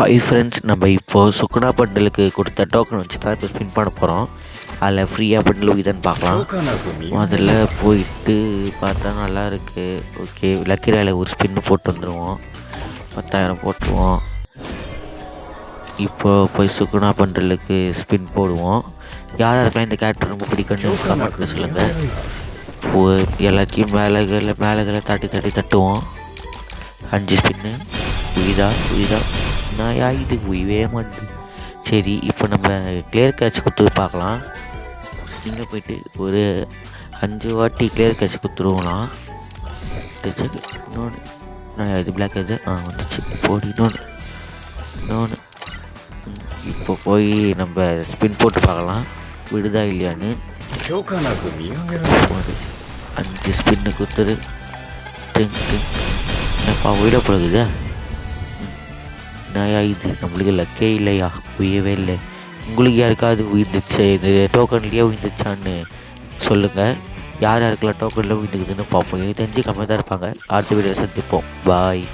Hi friends, நம்ம இப்போது சுகுணா பண்டலுக்கு கொடுத்த டோக்கன் வச்சு தான் இப்போ ஸ்பின் பண்ண போகிறோம். அதில் ஃப்ரீயாக பண்டல் இதுன்னு பார்க்கலாம். முதல்ல போயிட்டு பார்த்தா நல்லா இருக்குது. ஓகே, லக்கி ராயில் ஒரு ஸ்பின்னு போட்டு வந்துடுவோம். 10,000 போட்டுருவோம். இப்போது போய் சுகுணா பண்டலுக்கு ஸ்பின் போடுவோம். யார் யாருக்கெல்லாம் இந்த கேரக்டர் ரொம்ப பிடிக்குன்னு கமெண்ட்டில் சொல்லுங்கள். எல்லாத்தையும் மேலே தட்டுவோம். 5 ஸ்பின்னு உயிதா நான் இது உயிவே மாட்டேன். சரி, இப்போ நம்ம கிளியர் கேட்ச் கொடுத்து பார்க்கலாம். நீங்கள் போயிட்டு ஒரு 5 வாட்டி கிளியர் கேட்ச் கொடுத்துருவோம்லாம். இன்னொன்று இது பிளாக் இது வந்துச்சு. போடி இன்னொன்று இப்போ போய் நம்ம ஸ்பின் போட்டு பார்க்கலாம் விடுதா இல்லையான்னு. 5 ஸ்பின்னு கொடுத்துரு. என்னப்பா உயிர போகுது. நாயா இது நம்மளுக்கு லக்கே இல்லையா, உயவே இல்லை. உங்களுக்கு யாருக்காவது உயிர்ந்துச்சு, இந்த டோக்கன்லேயே உயிர்ந்துச்சான்னு சொல்லுங்கள். யார் யாருக்கெல்லாம் டோக்கனில் உயிர்ந்துக்குதுன்னு பார்ப்போம். எனக்கு தெரிஞ்சு கம்மியாக தான் இருப்பாங்க. அடுத்த வீடியோ சந்திப்போம். பாய்.